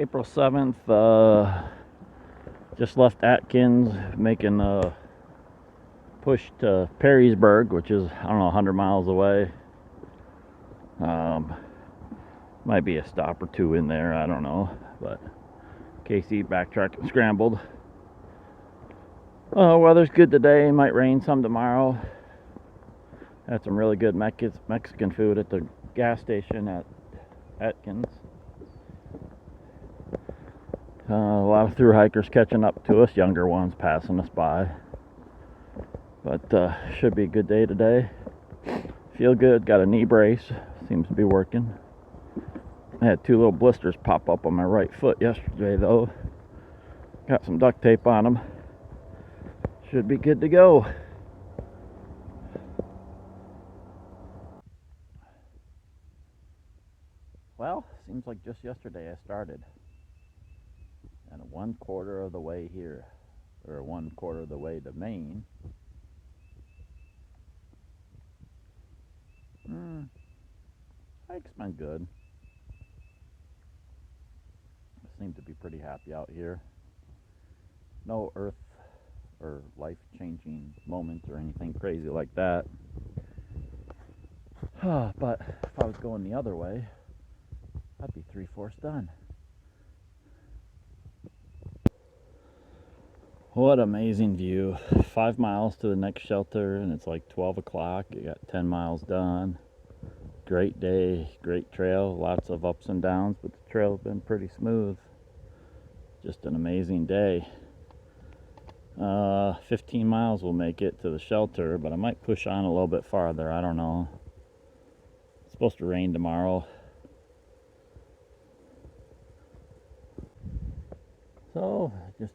April 7th, just left Atkins, making a push to Pearisburg, which is, I don't know, 100 miles away. Might be a stop or two in there, I don't know, but Casey backtracked and scrambled. Weather's good today, might rain some tomorrow. Had some really good Mexican food at the gas station at Atkins. A lot of thru hikers catching up to us, younger ones passing us by. But should be a good day today. Feel good, got a knee brace, seems to be working. I had 2 little blisters pop up on my right foot yesterday though. Got some duct tape on them. Should be good to go. Well, seems like just yesterday I started. And 1/4 of the way here, or 1/4 of the way to Maine. Hike's been good. I seem to be pretty happy out here. No earth or life-changing moments or anything crazy like that. But if I was going the other way, I'd be 3/4 done. What amazing view. 5 miles to the next shelter and it's like 12 o'clock. You got 10 miles done. Great day, great trail, lots of ups and downs, but the trail's been pretty smooth. Just an amazing day. 15 miles will make it to the shelter, but I might push on a little bit farther, I don't know. It's supposed to rain tomorrow. So, just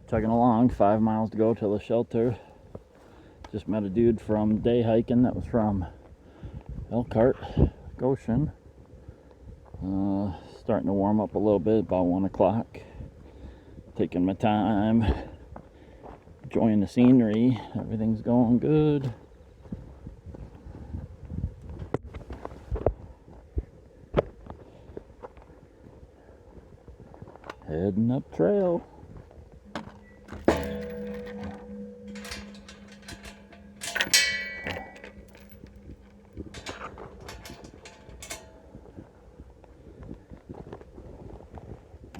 chugging along, 5 miles to go to the shelter. Just met a dude from day hiking that was from Elkhart, Goshen. Starting to warm up a little bit, about 1 o'clock. Taking my time, enjoying the scenery, everything's going good. Heading up trail.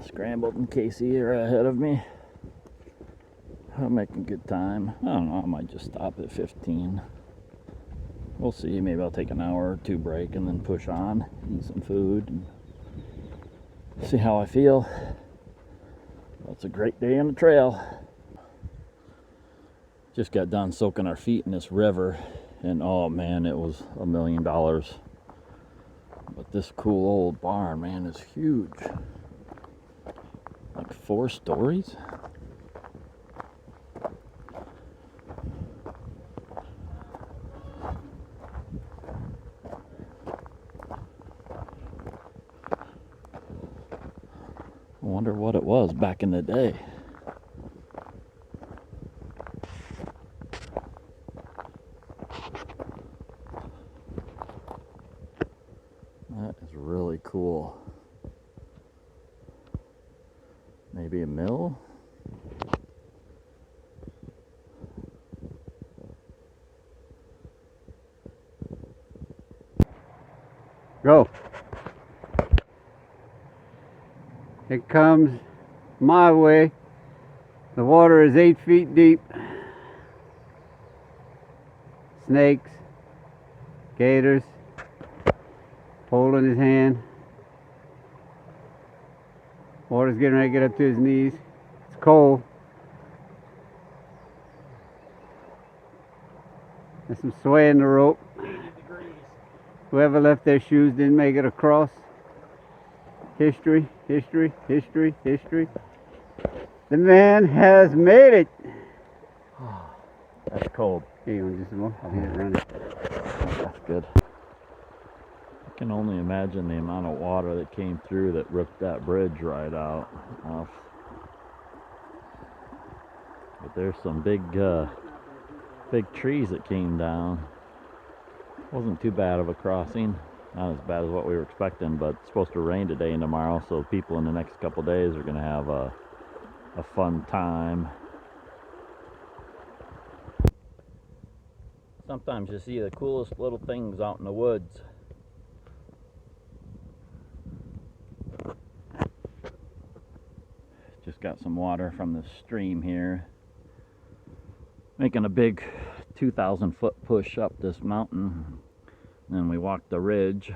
Scrambled and Casey are ahead of me. I'm making good time. I don't know, I might just stop at 15. We'll see, maybe I'll take an hour or 2 break and then push on, eat some food, and see how I feel. Well, it's a great day on the trail. Just got done soaking our feet in this river, and oh man, it was $1 million. But this cool old barn, man, is huge. Like 4 stories. I wonder what it was back in the day. That is really cool. Maybe a mill? Go. It comes my way. The water is 8 feet deep. Snakes, gators, pole in his hand. Water's getting ready to get up to his knees. It's cold. There's some sway in the rope. 80 degrees. Whoever left their shoes didn't make it across. History, history, history, history. The man has made it. That's cold. Here you go, just a more. I'll get it running. That's good. I can only imagine the amount of water that came through that ripped that bridge right out. But there's some big trees that came down. Wasn't too bad of a crossing. Not as bad as what we were expecting, but it's supposed to rain today and tomorrow, so people in the next couple days are going to have a fun time. Sometimes you see the coolest little things out in the woods. Just got some water from the stream here. Making a big 2,000 foot push up this mountain. Then we walked the ridge.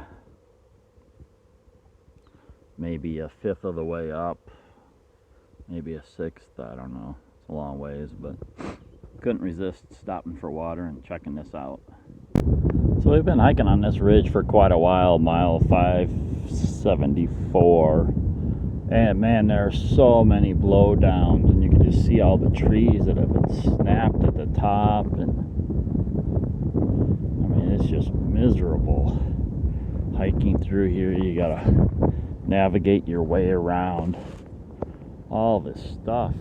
Maybe a fifth of the way up. Maybe a sixth, I don't know. It's a long ways, but couldn't resist stopping for water and checking this out. So we've been hiking on this ridge for quite a while, mile 574. And man, there are so many blowdowns, and you can just see all the trees that have been snapped at the top. And I mean, it's just miserable hiking through here. You gotta navigate your way around all this stuff.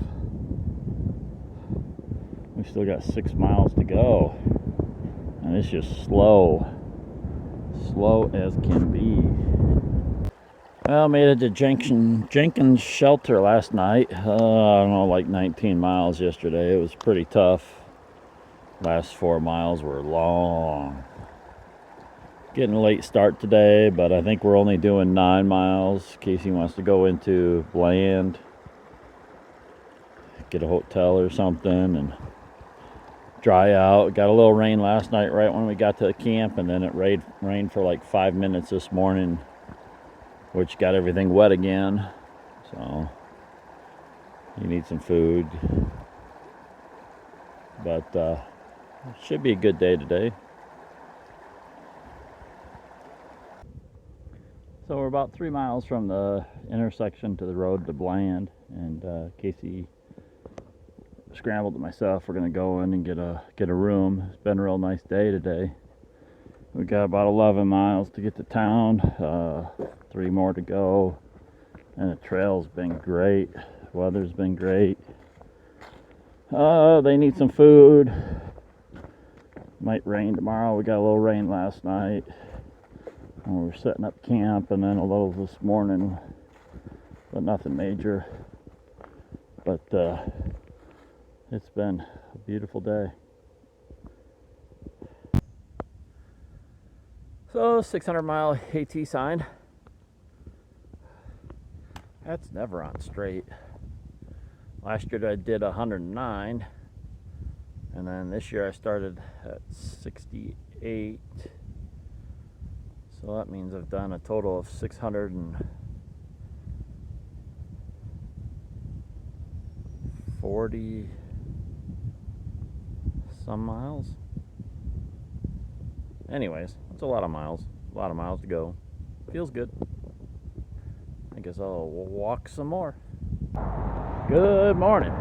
We still got 6 miles to go, and it's just slow as can be. Well, made it to Jenkins shelter last night. I don't know, like 19 miles yesterday. It was pretty tough. Last 4 miles were long. Getting a late start today, but I think we're only doing 9 miles. Casey wants to go into Bland, get a hotel or something, and dry out. Got a little rain last night right when we got to the camp, and then it rained for like 5 minutes this morning, which got everything wet again. So you need some food, but it should be a good day today. So we're about 3 miles from the intersection to the road to Bland, and Casey scrambled to myself. We're gonna go in and get a room. It's been a real nice day today. We got about 11 miles to get to town, 3 more to go, and the trail's been great. Weather's been great. They need some food. Might rain tomorrow. We got a little rain last night. We were setting up camp, and then a little this morning, but nothing major. But it's been a beautiful day. So 600-mile AT sign. That's never on straight. Last year I did 109, and then this year I started at 68. So that means I've done a total of 640 some miles. Anyways, it's a lot of miles to go. Feels good. I guess I'll walk some more. Good morning.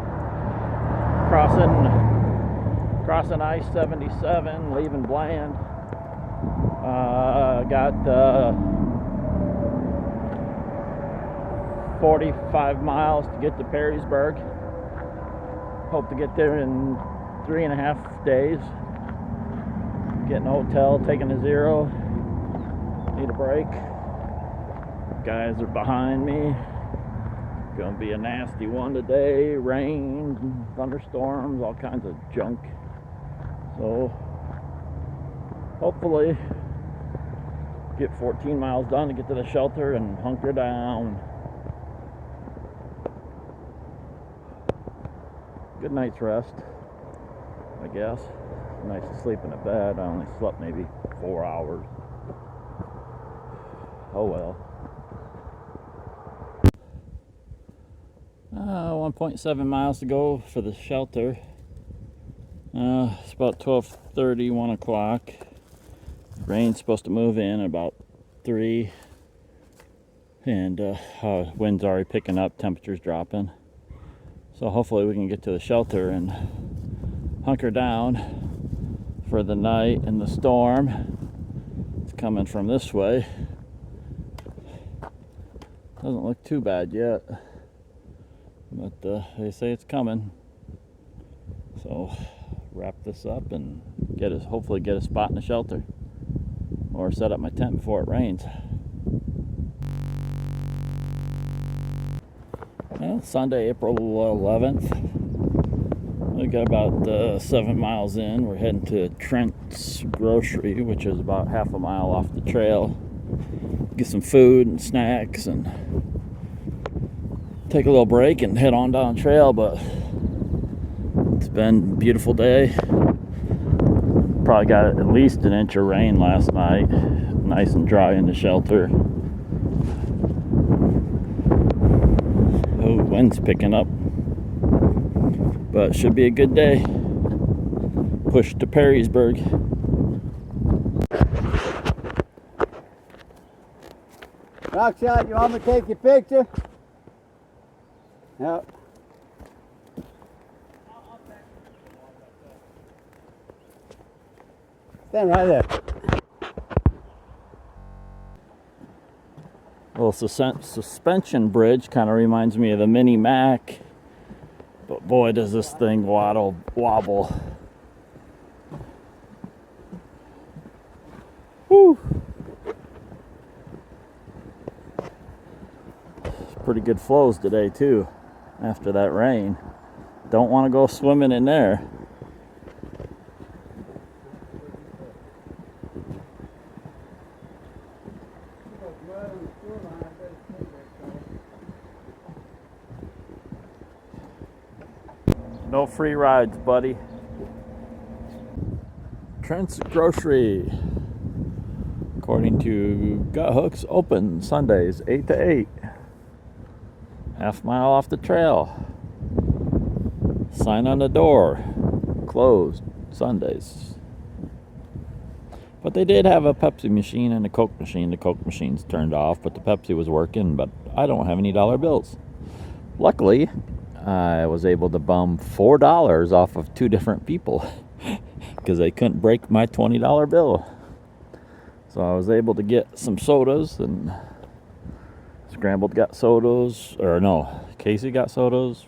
Crossing I-77, leaving Bland. Got 45 miles to get to Pearisburg. Hope to get there in 3.5 days. Getting a hotel, taking a zero. Need a break. Guys are behind me. Gonna be a nasty one today. Rain, thunderstorms, all kinds of junk. So hopefully get 14 miles done to get to the shelter and hunker down. Good night's rest, I guess. Nice to sleep in a bed. I only slept maybe 4 hours. Oh well. 1.7 miles to go for the shelter. It's about 12:30, 1 o'clock. Rain's supposed to move in at about 3, and wind's already picking up, temperature's dropping. So hopefully we can get to the shelter and hunker down for the night in the storm. It's coming from this way. Doesn't look too bad yet, but they say it's coming. So wrap this up and hopefully get a spot in the shelter. or set up my tent before it rains. Well, Sunday, April 11th. We got about 7 miles in. We're heading to Trent's Grocery, which is about half a mile off the trail. Get some food and snacks and take a little break and head on down the trail. But it's been a beautiful day. Probably got at least an inch of rain last night. Nice and dry in the shelter. Oh, wind's picking up. But it should be a good day. Push to Pearisburg. Rockshot, you want me to take your picture? Yep. Stand right there. Well, suspension bridge kind of reminds me of the Mini Mac. But boy, does this thing wobble. Whew. Pretty good flows today too, after that rain. Don't want to go swimming in there. No free rides, buddy. Trent's Grocery, according to Gut Hooks, open Sundays 8 to 8. Half mile off the trail. Sign on the door. Closed Sundays. But they did have a Pepsi machine and a Coke machine. The Coke machine's turned off, but the Pepsi was working, but I don't have any dollar bills. Luckily, I was able to bum $4 off of 2 different people because they couldn't break my $20 bill. So I was able to get some sodas, and Scrambled got sodas, or no, Casey got sodas,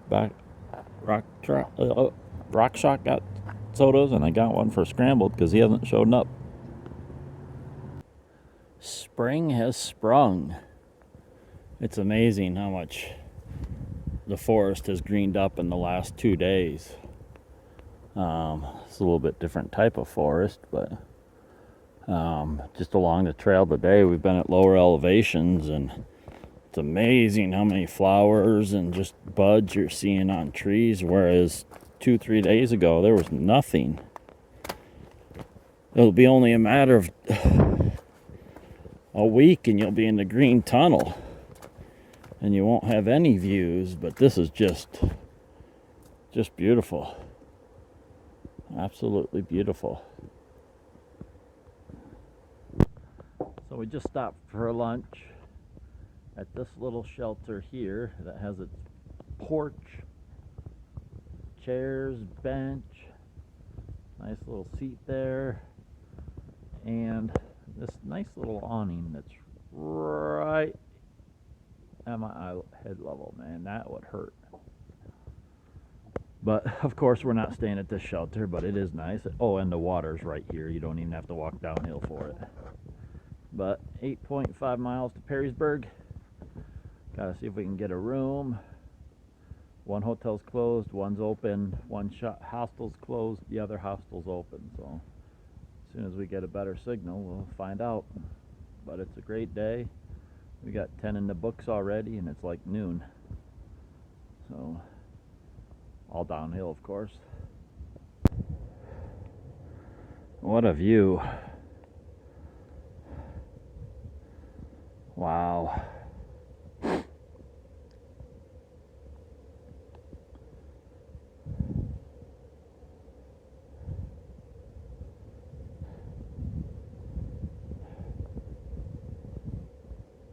Rockshot got sodas, and I got one for Scrambled because he hasn't shown up. Spring has sprung. It's amazing how much the forest has greened up in the last 2 days. It's a little bit different type of forest, but just along the trail today, we've been at lower elevations, and it's amazing how many flowers and just buds you're seeing on trees, whereas 2-3 days ago there was nothing. It'll be only a matter of a week and you'll be in the green tunnel and you won't have any views, but this is just beautiful. Absolutely beautiful. So we just stopped for lunch at this little shelter here that has its porch, chairs, bench, nice little seat there, and this nice little awning that's right at my head level. Man, that would hurt. But of course we're not staying at this shelter, but it is nice. Oh, and the water's right here. You don't even have to walk downhill for it. But 8.5 miles to Pearisburg. Gotta see if we can get a room. One hotel's closed, one's open, one hostel's closed, the other hostel's open. So as soon as we get a better signal, we'll find out. But it's a great day. We got 10 in the books already, and it's like noon. So all downhill, of course. What a view. Wow.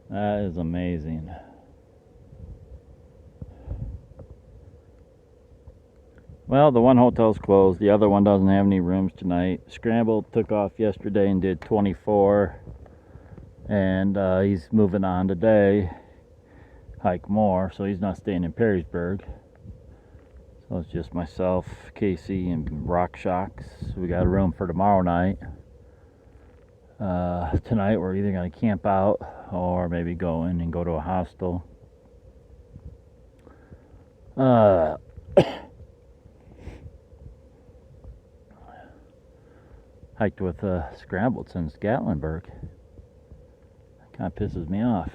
That is amazing. Well, the one hotel's closed. The other one doesn't have any rooms tonight. Scrambled took off yesterday and did 24. And he's moving on today. Hike more, so he's not staying in Pearisburg. So it's just myself, Casey, and Rock Shocks. We got a room for tomorrow night. Tonight we're either going to camp out or maybe go in and go to a hostel. Hiked with Scrambled since Gatlinburg. Kind of pisses me off.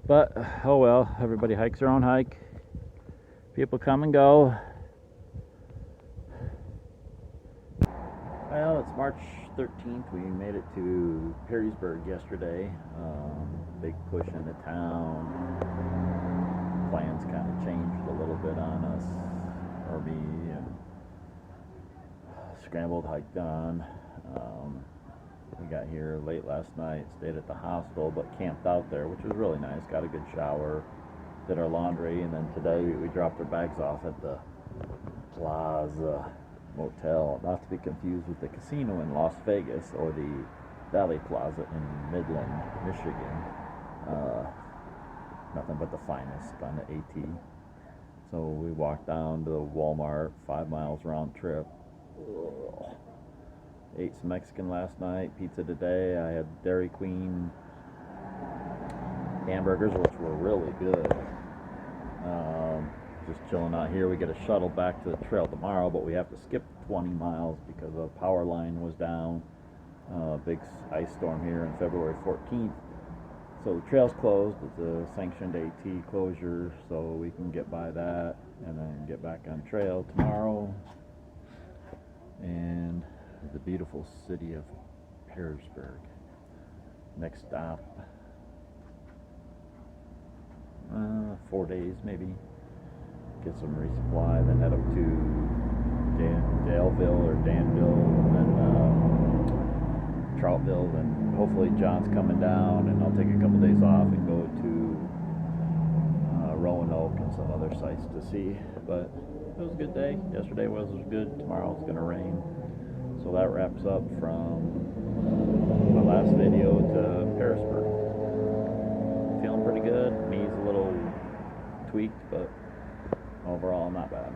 But, oh well, everybody hikes their own hike. People come and go. Well, it's March 13th. We made it to Pearisburg yesterday. Big push into town. Plans kind of changed a little bit on us. RV and Scrambled hiked on. We got here late last night, stayed at the hostel, but camped out there, which was really nice. Got a good shower, did our laundry, and then today we dropped our bags off at the Plaza Motel, not to be confused with the casino in Las Vegas or the Valley Plaza in Midland, Michigan. Nothing but the finest on the AT. So we walked down to Walmart, 5 miles round trip. Ugh. Ate some Mexican last night, pizza today. I had Dairy Queen hamburgers, which were really good. Just chilling out here. We get a shuttle back to the trail tomorrow, but we have to skip 20 miles because a power line was down. Big ice storm here on February 14th. So the trail's closed. It's a sanctioned AT closure, so we can get by that and then get back on trail tomorrow. And the beautiful city of Pearisburg. Next stop, 4 days maybe. Get some resupply, then head up to Daleville or Danville, and then Troutville, and hopefully John's coming down, and I'll take a couple days off and go to Roanoke and some other sites to see. But it was a good day. Yesterday was good. Tomorrow's gonna rain. So that wraps up from my last video to Pearisburg. Feeling pretty good. Knee's a little tweaked, but overall not bad.